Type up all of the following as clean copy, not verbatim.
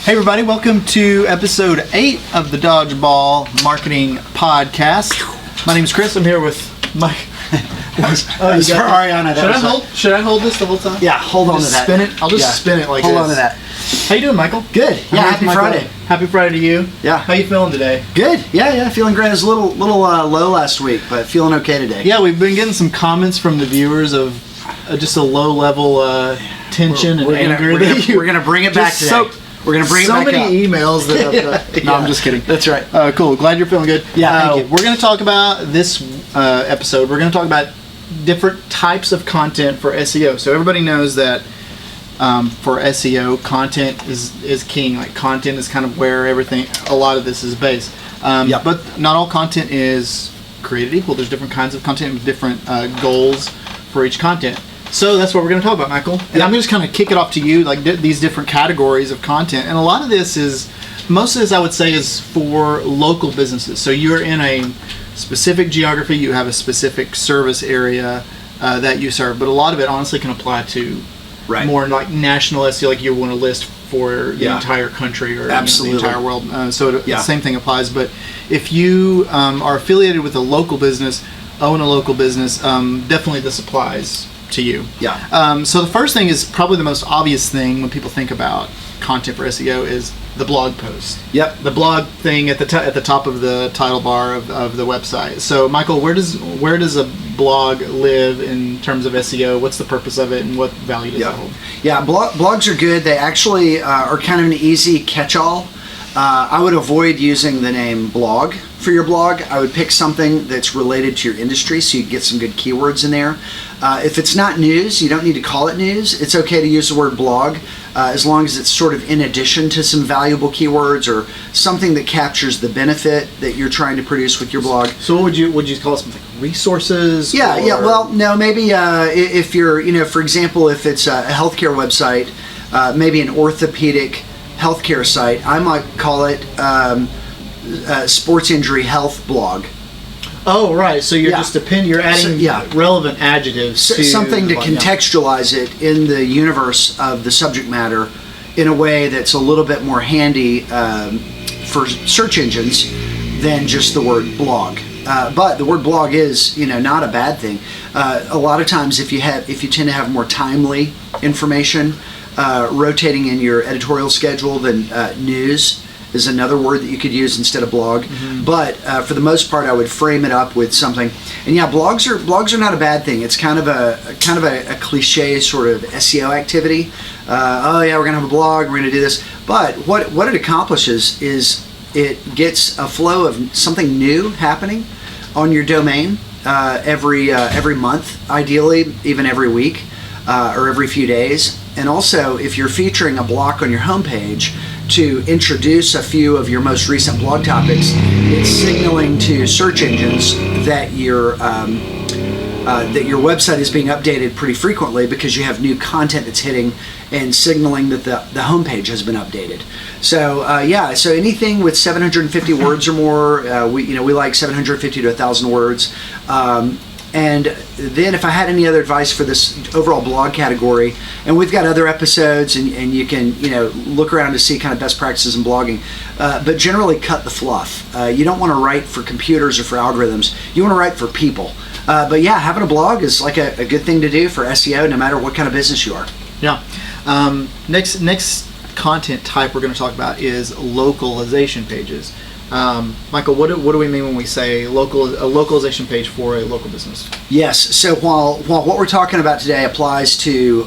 Hey everybody, welcome to episode 8 of the Dodgeball Marketing Podcast. My name is Chris. I'm here with Mike. It's for Ariana. Should I hold this the whole time? Yeah, hold on to that. Spin it. I'll just spin it like hold this. on to that. How you doing, Michael? Good. Yeah, happy Friday. Happy Friday to you. Yeah. How you feeling today? Good. Yeah, feeling great. It was a little low last week, but feeling okay today. Yeah, we've been getting some comments from the viewers of just a low level tension and anger. We're gonna bring it back today. We're going to bring it back up. So many emails that no, I'm just kidding. That's right. Cool. Glad you're feeling good. Yeah, thank you. We're going to talk about this episode. We're going to talk about different types of content for SEO. So everybody knows that for SEO, content is king. Like content is kind of where a lot of this is based. But not all content is created equal. There's different kinds of content with different goals for each content. So that's what we're going to talk about, Michael. And I'm going to just kind of kick it off to you, like these different categories of content. And a lot of this most of this I would say is for local businesses. So you're in a specific geography, you have a specific service area that you serve. But a lot of it honestly can apply to more like national SEO, like you want to list for the entire country or the entire world. The same thing applies. But if you are affiliated with a local business, own a local business, definitely this applies to you. So the first thing is probably the most obvious thing when people think about content for SEO is the blog post. The blog thing at the top of the title bar of the website. So Michael, where does a blog live in terms of SEO? What's the purpose of it and what value does it hold? Blogs are good. They actually are kind of an easy catch-all. I would avoid using the name blog for your blog. I would pick something that's related to your industry so you get some good keywords in there. If it's not news, you don't need to call it news. It's okay to use the word blog as long as it's sort of in addition to some valuable keywords or something that captures the benefit that you're trying to produce with your blog. So what would you call it? Something like resources? Well, no, maybe if you're, for example, if it's a healthcare website, maybe an orthopedic healthcare site, I might call it sports injury health blog. Oh, right. So you're you're adding relevant adjectives to something to contextualize it in the universe of the subject matter in a way that's a little bit more handy for search engines than just the word blog. But the word blog is, not a bad thing. A lot of times, if you tend to have more timely information rotating in your editorial schedule, then news is another word that you could use instead of blog. But for the most part, I would frame it up with something. And blogs are not a bad thing. It's kind of a cliche sort of SEO activity. We're gonna have a blog. We're gonna do this. But what it accomplishes is it gets a flow of something new happening on your domain every month, ideally even every week or every few days. And also, if you're featuring a block on your homepage to introduce a few of your most recent blog topics, it's signaling to search engines that your website is being updated pretty frequently because you have new content that's hitting and signaling that the homepage has been updated. So so anything with 750 words or more, we like 750 to 1,000 words. And then if I had any other advice for this overall blog category, and we've got other episodes and you can look around to see kind of best practices in blogging, but generally cut the fluff. You don't want to write for computers or for algorithms. You want to write for people. But having a blog is like a good thing to do for SEO no matter what kind of business you are. Next content type we're going to talk about is localization pages. Michael, what do we mean when we say a localization page for a local business? Yes. So while what we're talking about today applies to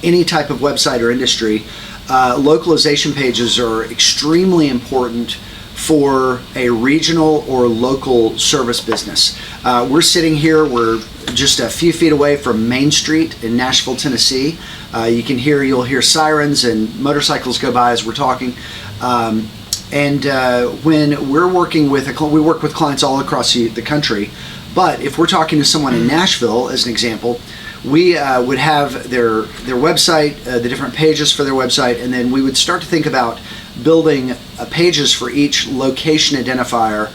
any type of website or industry, localization pages are extremely important for a regional or local service business. We're sitting here. We're just a few feet away from Main Street in Nashville, Tennessee. You'll hear sirens and motorcycles go by as we're talking. And when we're working we work with clients all across the country, but if we're talking to someone in Nashville, as an example, we would have their website, the different pages for their website, and then we would start to think about building pages for each location identifier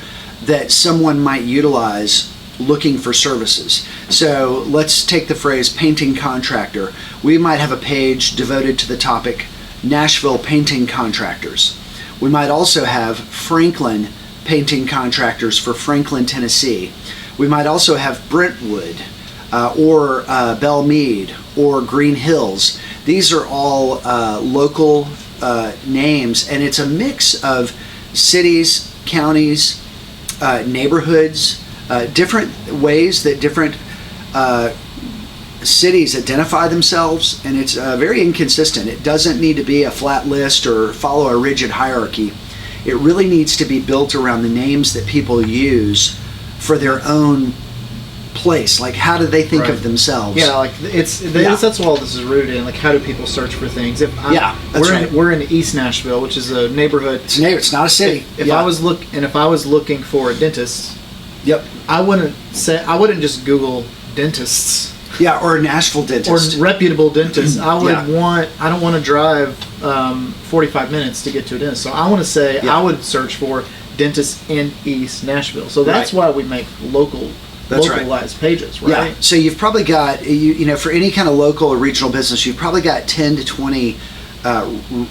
that someone might utilize looking for services. So let's take the phrase painting contractor. We might have a page devoted to the topic Nashville painting contractors. We might also have Franklin painting contractors for Franklin, Tennessee. We might also have Brentwood or Belle Meade or Green Hills. These are all local names, and it's a mix of cities, counties, neighborhoods, different ways that different cities identify themselves, and it's very inconsistent. It doesn't need to be a flat list or follow a rigid hierarchy. It really needs to be built around the names that people use for their own place. Like, how do they think of themselves? Yeah, like that's what all this is rooted in. Like, how do people search for things? We're in East Nashville, which is a neighborhood. It's not a city. If I was looking for a dentist, yep, I wouldn't just Google dentists. Yeah, or a Nashville dentist. Or reputable dentist. I don't want to drive 45 minutes to get to a dentist. So I want to say I would search for dentists in East Nashville. So that's why we make localized pages, right? Yeah. So you've probably got, you know, for any kind of local or regional business, you've probably got 10 to 20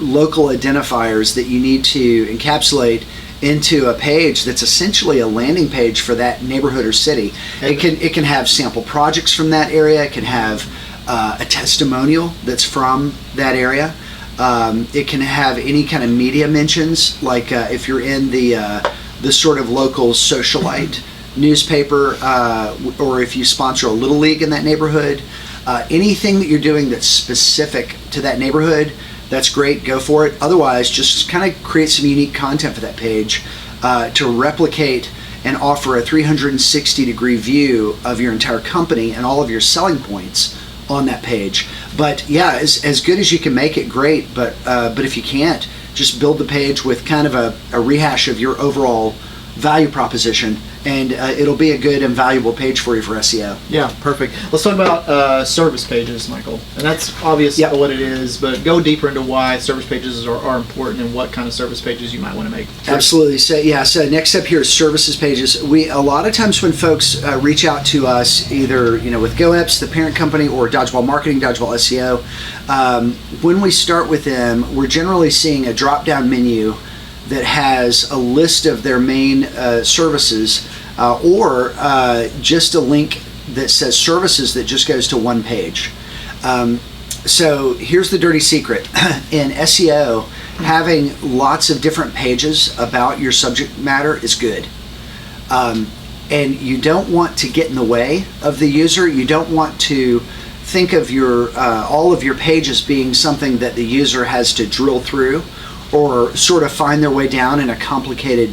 local identifiers that you need to encapsulate into a page that's essentially a landing page for that neighborhood or city. It can have sample projects from that area. It can have a testimonial that's from that area. It can have any kind of media mentions, like if you're in the sort of local socialite newspaper, or if you sponsor a little league in that neighborhood. Anything that you're doing that's specific to that neighborhood, that's great, go for it. Otherwise, just kind of create some unique content for that page to replicate and offer a 360-degree view of your entire company and all of your selling points on that page. But yeah, as good as you can make it, great. But if you can't, just build the page with kind of a rehash of your overall value proposition, and it'll be a good and valuable page for you for SEO. Yeah, perfect. Let's talk about service pages, Michael. And that's obviously what it is, but go deeper into why service pages are important and what kind of service pages you might want to make. Absolutely. So next step here is services pages. A lot of times when folks reach out to us, either with GoEps, the parent company, or Dodgeball Marketing, Dodgeball SEO, when we start with them, we're generally seeing a drop-down menu that has a list of their main services, or just a link that says services that just goes to one page. So here's the dirty secret. In SEO, having lots of different pages about your subject matter is good. And you don't want to get in the way of the user. You don't want to think of your all of your pages being something that the user has to drill through or sort of find their way down in a complicated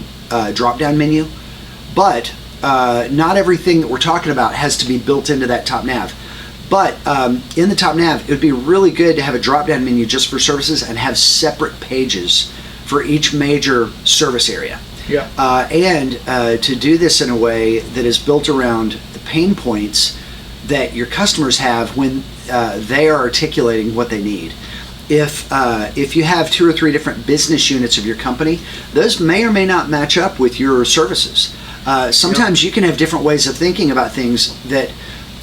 drop-down menu. But not everything that we're talking about has to be built into that top nav. But in the top nav, it would be really good to have a drop-down menu just for services and have separate pages for each major service area. Yeah. And to do this in a way that is built around the pain points that your customers have when they are articulating what they need. If you have 2 or 3 different business units of your company, those may or may not match up with your services. Sometimes you can have different ways of thinking about things that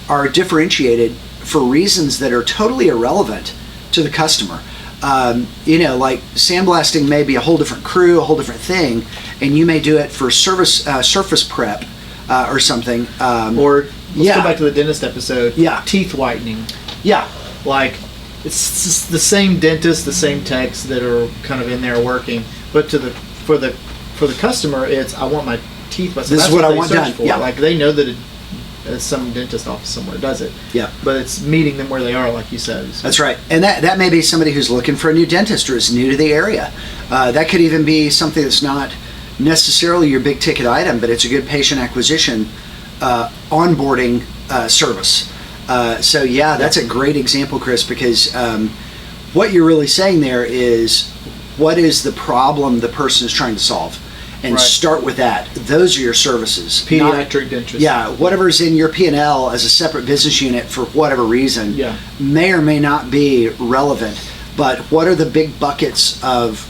are differentiated for reasons that are totally irrelevant to the customer. Like sandblasting may be a whole different crew, a whole different thing, and you may do it for surface prep or something. Or let's go back to the dentist episode. Yeah. Teeth whitening. Yeah. Like, it's the same dentist, the same techs that are kind of in there working, but for the customer, it's I want my teeth. So this is what I want done. For. Yeah. Like, they know that some dentist office somewhere does it. Yeah. But it's meeting them where they are, like you said. That's right. And that may be somebody who's looking for a new dentist or is new to the area. That could even be something that's not necessarily your big ticket item, but it's a good patient acquisition onboarding service. So that's a great example, Chris, because what you're really saying there is what is the problem the person is trying to solve, and start with that. Those are your services. Pediatric dentistry. Yeah, whatever's in your P&L as a separate business unit for whatever reason may or may not be relevant, but what are the big buckets of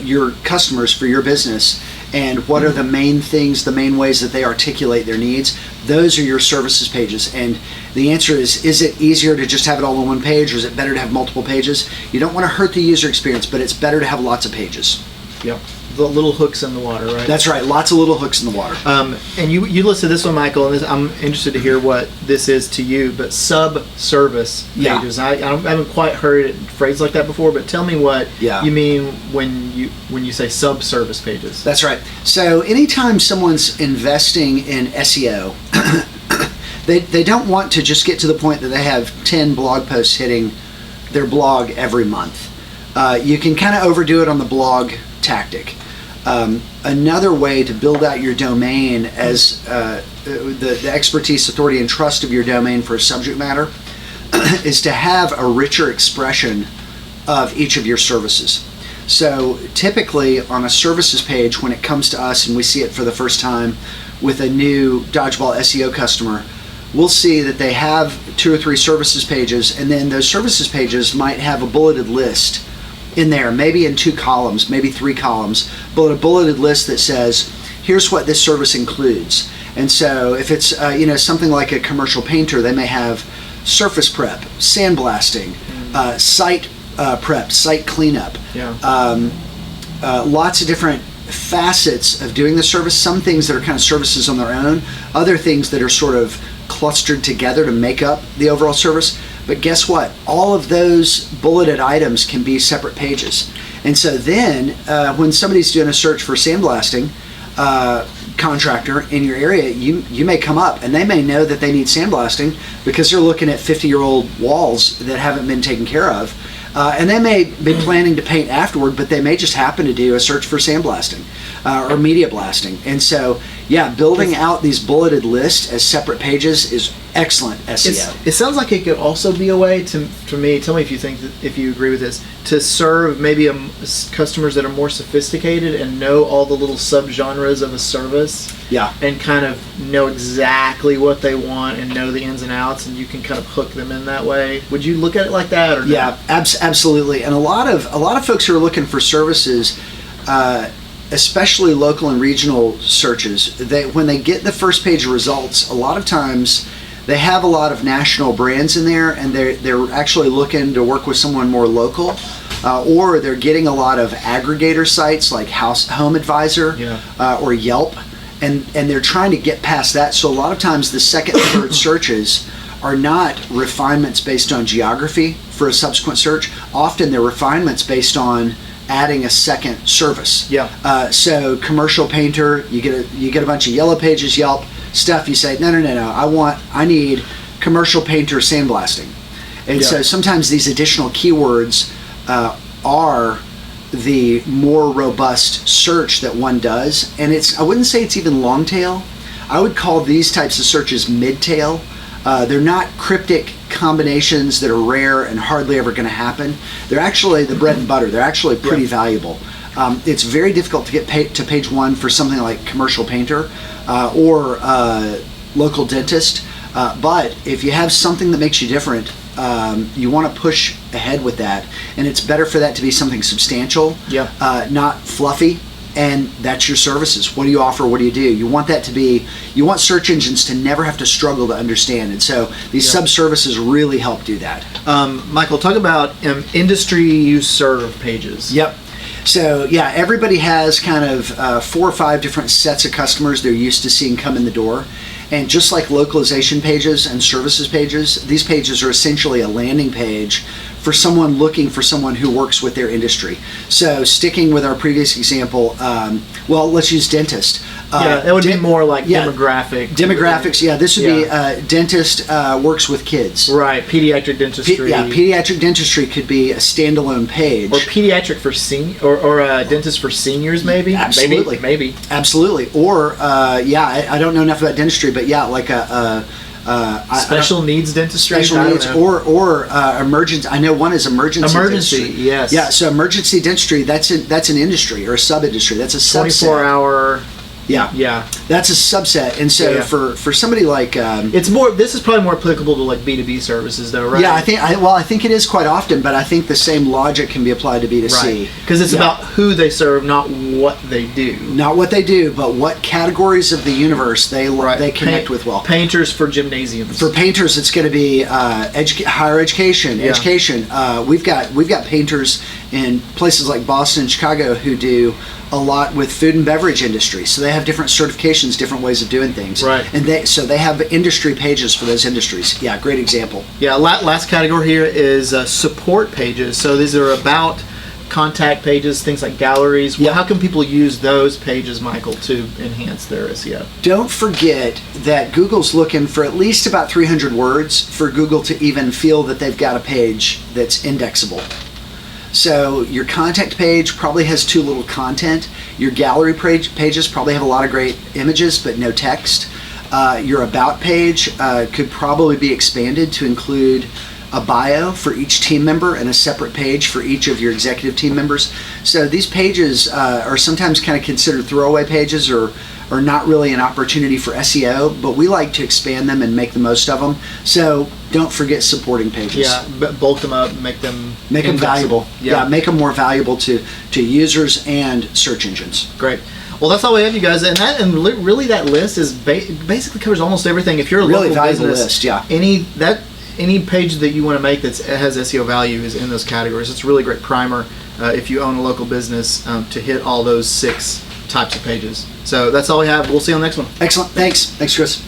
your customers for your business, and what are the main things, the main ways that they articulate their needs. Those are your services pages. And the answer is it easier to just have it all on one page, or is it better to have multiple pages? You don't want to hurt the user experience, but it's better to have lots of pages. Yep. The little hooks in the water, right? That's right. Lots of little hooks in the water. And you listed this one, Michael, and I'm interested to hear what this is to you, but sub-service pages. Yeah. I haven't quite heard it phrased like that before, but tell me what you mean when you say sub-service pages. That's right. So anytime someone's investing in SEO, they don't want to just get to the point that they have 10 blog posts hitting their blog every month. You can kind of overdo it on the blog tactic. Another way to build out your domain as the expertise, authority, and trust of your domain for a subject matter is to have a richer expression of each of your services. So typically on a services page, when it comes to us and we see it for the first time with a new Dodgeball SEO customer, we'll see that they have 2 or 3 services pages, and then those services pages might have a bulleted list in there, maybe in 2 columns, maybe 3 columns, but a bulleted list that says, here's what this service includes. And so if it's something like a commercial painter, they may have surface prep, sandblasting, site prep, site cleanup, lots of different facets of doing the service. Some things that are kind of services on their own, other things that are sort of clustered together to make up the overall service. But guess what? All of those bulleted items can be separate pages. And so then when somebody's doing a search for sandblasting contractor in your area, you may come up and they may know that they need sandblasting because they're looking at 50-year-old walls that haven't been taken care of. And they may be planning to paint afterward, but they may just happen to do a search for sandblasting or media blasting. And so, building out these bulleted lists as separate pages is excellent SEO. It sounds like it could also be a way for me. Tell me if you agree with this, to serve maybe customers that are more sophisticated and know all the little subgenres of a service. Yeah. And kind of know exactly what they want and know the ins and outs, and you can kind of hook them in that way. Would you look at it like that, or yeah, absolutely. And a lot of folks who are looking for services, especially local and regional searches, when they get the first page results, a lot of times they have a lot of national brands in there, and they're actually looking to work with someone more local, or they're getting a lot of aggregator sites like Home Advisor or Yelp. And they're trying to get past that. So a lot of times the second and third searches are not refinements based on geography for a subsequent search. Often they're refinements based on adding a second service. So commercial painter, you get a bunch of yellow pages, Yelp stuff. You say, no, I need commercial painter sandblasting. And so sometimes these additional keywords are the more robust search that one does, and I wouldn't say it's even long tail. I would call these types of searches mid tail. They're not cryptic combinations that are rare and hardly ever going to happen. They're actually the bread and butter. They're actually pretty valuable. It's very difficult to get to page 1 for something like commercial painter or local dentist, but if you have something that makes you different, you want to push ahead with that, and it's better for that to be something substantial, not fluffy, and that's your services. What do you offer? What do? You want that to be, you want search engines to never have to struggle to understand, and so these sub-services really help do that. Michael, talk about industry you serve pages. Yep. So everybody has kind of 4 or 5 different sets of customers they're used to seeing come in the door. And just like localization pages and services pages, these pages are essentially a landing page for someone looking for someone who works with their industry. So sticking with our previous example, let's use dentist. That would be more like demographic. Demographics, this would be dentist works with kids. Right, pediatric dentistry. Pediatric dentistry could be a standalone page. Or pediatric for or a dentist for seniors, maybe? Absolutely. Maybe. Absolutely. Or, I don't know enough about dentistry, but like a special needs dentistry, special needs, or emergency. I know one is emergency. Emergency, dentistry. Yes. So emergency dentistry, that's an industry or a sub industry. That's a subset. 24-hour. Yeah. Yeah. That's a subset. And so Yeah. for somebody like It's more. This is probably more applicable to like B2B services, though, right? yeah, I think it is quite often, but I think the same logic can be applied to B2C. Right. Because it's about who they serve, not what they do. Not what they do, but what categories of the universe they connect with well. Painters for gymnasiums. For painters, it's going to be higher education. Yeah. Education. We've got painters in places like Boston and Chicago who do a lot with food and beverage industry. So they have different certifications, different ways of doing things. Right. And they have industry pages for those industries. Yeah, great example. Yeah. Last category here is support pages. So these are about contact pages, things like galleries. Yeah. How can people use those pages, Michael, to enhance their SEO? Don't forget that Google's looking for at least about 300 words for Google to even feel that they've got a page that's indexable. So your contact page probably has too little content. Your gallery pages probably have a lot of great images but no text. Your about page could probably be expanded to include a bio for each team member and a separate page for each of your executive team members. So these pages are sometimes kind of considered throwaway pages or not really an opportunity for SEO, but we like to expand them and make the most of them. So don't forget supporting pages. Yeah, bulk them up, make them valuable. Yeah. Make them more valuable to users and search engines. Great. Well, that's all we have, you guys, and really that list is basically covers almost everything. If you're a Really local valuable business, list, yeah. Any page that you want to make that has SEO value is in those categories. It's a really great primer if you own a local business to hit all those 6 types of pages. So that's all we have. We'll see you on the next one. Excellent. Thanks, Chris.